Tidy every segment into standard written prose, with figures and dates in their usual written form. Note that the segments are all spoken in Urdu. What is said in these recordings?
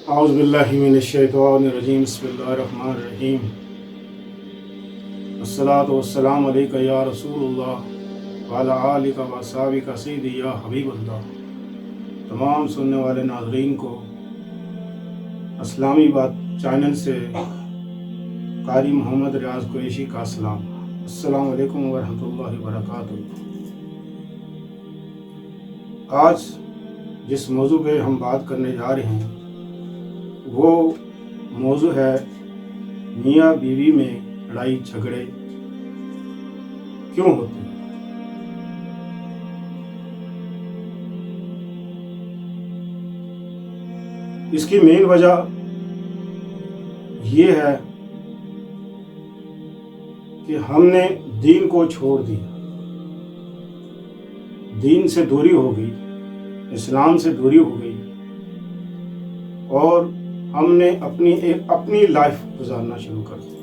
اعوذ باللہ من الشیطان الرجیم بسم اللہ الرحمن الرحیم الصلاۃ والسلام علیک یا رسول اللہ وعلی آلک و اصحابک سیدی یا حبیب اللہ۔ تمام سننے والے ناظرین کو اسلامی بات چینل سے قاری محمد ریاض قریشی کا سلام۔ السلام علیکم ورحمۃ اللہ وبرکاتہ۔ آج جس موضوع پہ ہم بات کرنے جا رہے ہیں وہ موضوع ہے میاں بیوی میں لڑائی جھگڑے کیوں ہوتے ہیں۔ اس کی مین وجہ یہ ہے کہ ہم نے دین کو چھوڑ دیا، دین سے دوری ہو گئی، اسلام سے دوری ہو گئی، اور ہم نے اپنی لائف گزارنا شروع کر دی،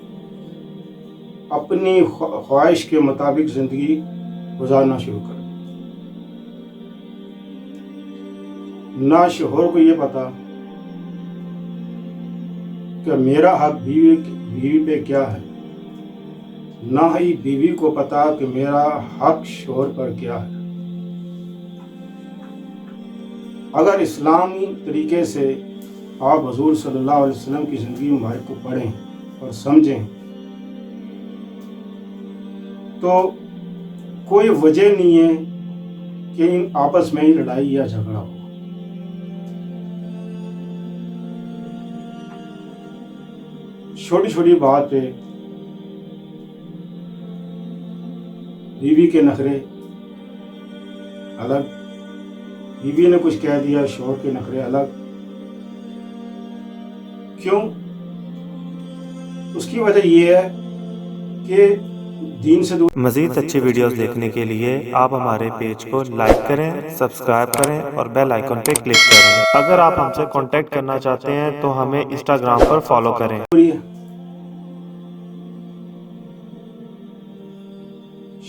اپنی خواہش کے مطابق زندگی گزارنا شروع کر دی۔ نہ شوہر کو یہ پتا کہ میرا حق بیوی پہ کیا ہے، نہ ہی بیوی کو پتا کہ میرا حق شوہر پر کیا ہے۔ اگر اسلامی طریقے سے آپ حضور صلی اللہ علیہ وسلم کی زندگی مبارک کو پڑھیں اور سمجھیں تو کوئی وجہ نہیں ہے کہ ان آپس میں ہی لڑائی یا جھگڑا ہو۔ چھوٹی چھوٹی بات پہ بیوی کے نخرے الگ، بیوی نے کچھ کہہ دیا شوہر کے نخرے الگ۔ کیوں؟ اس کی وجہ یہ ہے کہ دین سے دور۔ مزید اچھی ویڈیوز دیکھنے کے لیے آپ ہمارے پیج کو لائک کریں، سبسکرائب کریں اور بیل آئیکن پہ کلک کریں۔ اگر آپ ہم سے کانٹیکٹ کرنا چاہتے ہیں تو ہمیں انسٹاگرام پر فالو کریں۔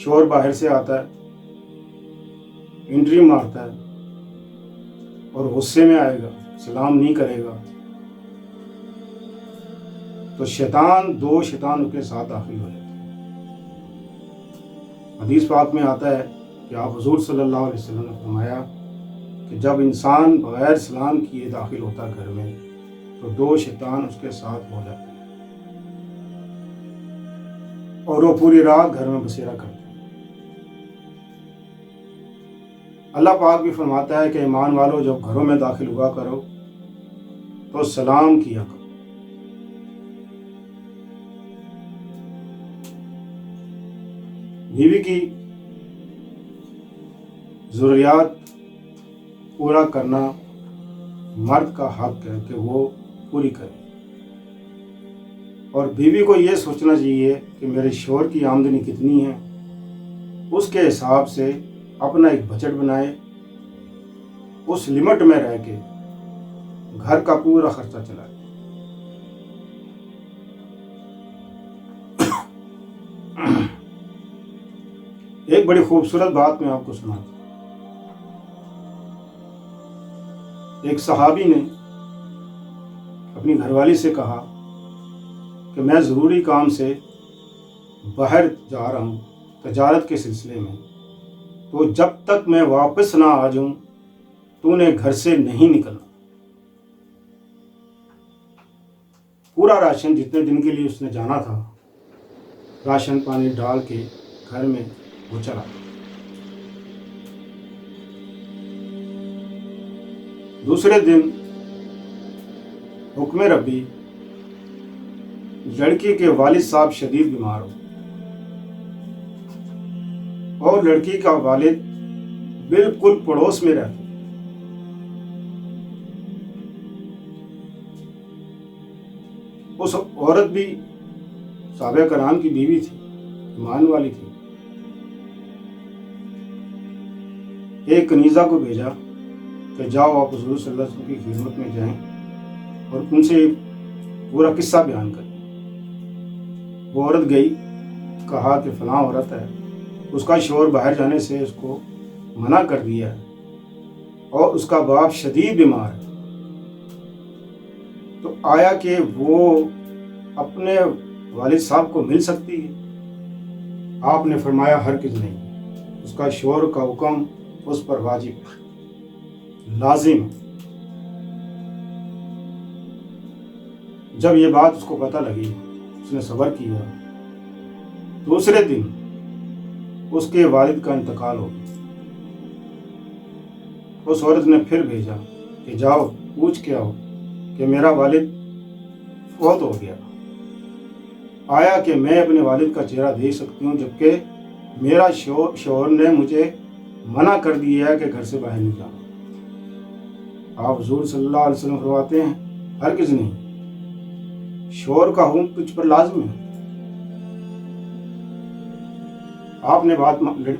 شوہر باہر سے آتا ہے، انٹری مارتا ہے اور غصے میں آئے گا، سلام نہیں کرے گا تو دو شیطان اس کے ساتھ داخل ہو جاتے ہیں۔ حدیث پاک میں آتا ہے کہ آپ حضور صلی اللہ علیہ وسلم نے فرمایا کہ جب انسان بغیر سلام کیے داخل ہوتا گھر میں تو دو شیطان اس کے ساتھ ہو جاتے ہیں اور وہ پوری رات گھر میں بسیرا کرتے ہیں۔ اللہ پاک بھی فرماتا ہے کہ ایمان والو جب گھروں میں داخل ہوا کرو تو سلام کیا کرو۔ بیوی کی ضروریات پورا کرنا مرد کا حق ہے کہ وہ پوری کرے، اور بیوی کو یہ سوچنا چاہیے کہ میرے شوہر کی آمدنی کتنی ہے، اس کے حساب سے اپنا ایک بجٹ بنائے، اس لمٹ میں رہ کے گھر کا پورا خرچہ چلائے۔ ایک بڑی خوبصورت بات میں آپ کو سناتا ہوں۔ ایک صحابی نے اپنی گھر والی سے کہا کہ میں ضروری کام سے باہر جا رہا ہوں تجارت کے سلسلے میں، تو جب تک میں واپس نہ آ جاؤں تو نے گھر سے نہیں نکلنا۔ پورا راشن جتنے دن کے لیے اس نے جانا تھا، راشن پانی ڈال کے گھر میں وہ چلا۔ دوسرے دن حکم ربی، لڑکی کے والد صاحب شدید بیمار ہو اور لڑکی کا والد بالکل پڑوس میں رہتا۔ اس عورت بھی صحابہ کرام کی بیوی تھی، ایمان والی تھی۔ ایک کنیزہ کو بھیجا کہ جاؤ آپ حضور صلی اللہ علیہ وسلم کی خدمت میں جائیں اور ان سے پورا قصہ بیان کریں۔ وہ عورت گئی، کہا کہ فلاں عورت ہے، اس کا شوہر باہر جانے سے اس کو منع کر دیا ہے اور اس کا باپ شدید بیمار ہے، تو آیا کہ وہ اپنے والد صاحب کو مل سکتی ہے؟ آپ نے فرمایا ہرگز نہیں، اس کا شوہر کا حکم اس پر واجب لازم۔ جب یہ بات اس کو پتہ لگی، اس نے صبر کیا۔ دوسرے دن اس کے والد کا انتقال ہو گیا۔ اس عورت نے پھر بھیجا کہ جاؤ پوچھ کے آؤ کہ میرا والد فوت ہو گیا۔ آیا کہ میں اپنے والد کا چہرہ دیکھ سکتی ہوں، جبکہ میرا شوہر نے مجھے منع کر دیا ہے کہ گھر سے باہر نہیں جانا۔ آپ حضور صلی اللہ علیہ وسلم فرماتے ہیں ہرگز نہیں، شوہر کا حکم تجھ پر لازم ہے۔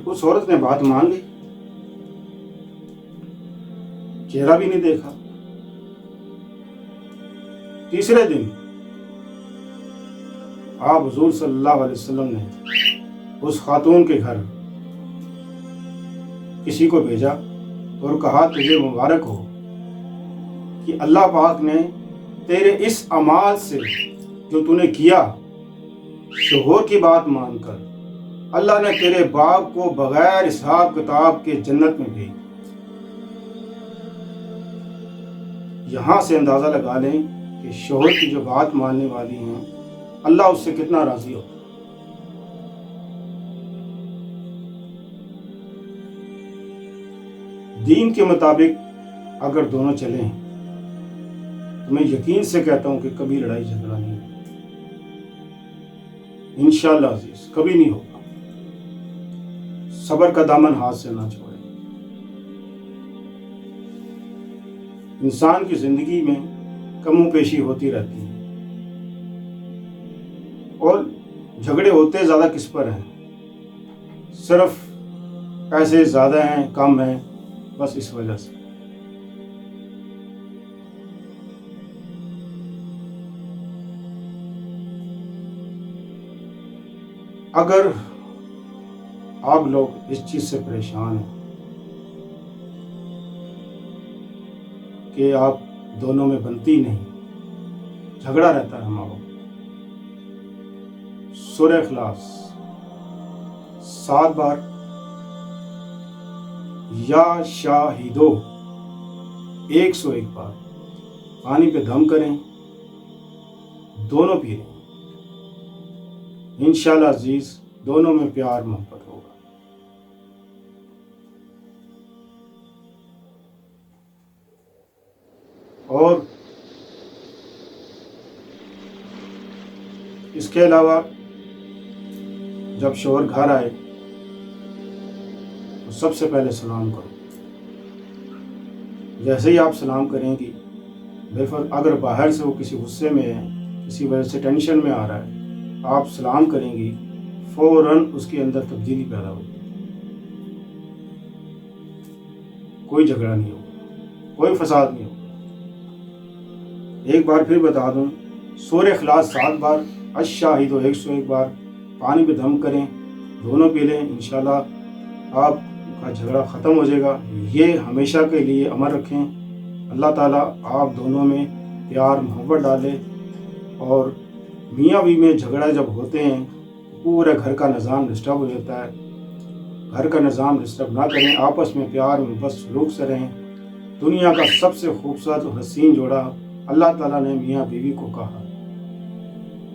اس عورت نے بات مان لی، چہرہ بھی نہیں دیکھا۔ تیسرے دن آپ حضور صلی اللہ علیہ وسلم نے اس خاتون کے گھر کسی کو بھیجا اور کہا تجھے مبارک ہو کہ اللہ پاک نے تیرے اس اعمال سے جو تو نے کیا، شوہر کی بات مان کر، اللہ نے تیرے باپ کو بغیر حساب کتاب کے جنت میں بھیج۔ یہاں سے اندازہ لگا لیں کہ شوہر کی جو بات ماننے والی ہیں، اللہ اس سے کتنا راضی ہوتا ہے۔ دین کے مطابق اگر دونوں چلیں تو میں یقین سے کہتا ہوں کہ کبھی لڑائی جھگڑا نہیں ہوگا، انشاءاللہ عزیز کبھی نہیں ہوگا۔ صبر کا دامن ہاتھ سے نہ چھوڑیں۔ انسان کی زندگی میں کم و پیشی ہوتی رہتی ہے، اور جھگڑے ہوتے زیادہ کس پر ہیں؟ صرف پیسے زیادہ ہیں کم ہیں، بس اس وجہ سے۔ اگر آپ لوگ اس چیز سے پریشان ہیں کہ آپ دونوں میں بنتی نہیں، جھگڑا رہتا ہے ہمارا، سورہ اخلاص 7 بار یا شاہدو 101 بار پانی پہ دم کریں، دونوں پی لیں، انشاءاللہ عزیز دونوں میں پیار محبت ہوگا۔ اور اس کے علاوہ جب شوہر گھر آئے تو سب سے پہلے سلام کرو۔ جیسے ہی آپ سلام کریں گی، اگر باہر سے وہ کسی غصے میں ہے، کسی وجہ سے ٹینشن میں آ رہا ہے، آپ سلام کریں گی، فوراً اس کے اندر تبدیلی پیدا ہوگی۔ کوئی جھگڑا نہیں ہوگا، کوئی فساد نہیں ہوگا۔ ایک بار پھر بتا دوں، سورہ اخلاص 7 بار، الشاہد 101 بار، پانی پہ دم کریں، دونوں پی لیں، انشاءاللہ آپ کا جھگڑا ختم ہو جائے گا۔ یہ ہمیشہ کے لیے عمل رکھیں۔ اللہ تعالیٰ آپ دونوں میں پیار محبت ڈالے، اور میاں بیوی میں جھگڑا جب ہوتے ہیں پورے گھر کا نظام ڈسٹرب ہو جاتا ہے۔ گھر کا نظام ڈسٹرب نہ کریں، آپس میں پیار محبت سلوک سے رہیں۔ دنیا کا سب سے خوبصورت و حسین جوڑا اللہ تعالیٰ نے میاں بیوی کو کہا،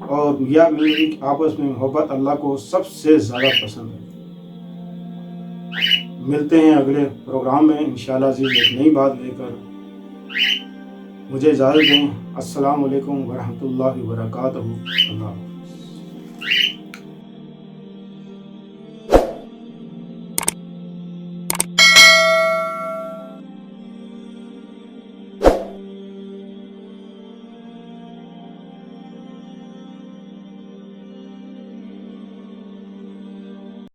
اور میاں بیوی آپس میں محبت اللہ کو سب سے زیادہ پسند ہے۔ ملتے ہیں اگلے پروگرام میں انشاءاللہ عزیز ایک نئی بات لے کر۔ مجھے اجازت دیں۔ السلام علیکم ورحمۃ اللہ وبرکاتہ۔ اللہ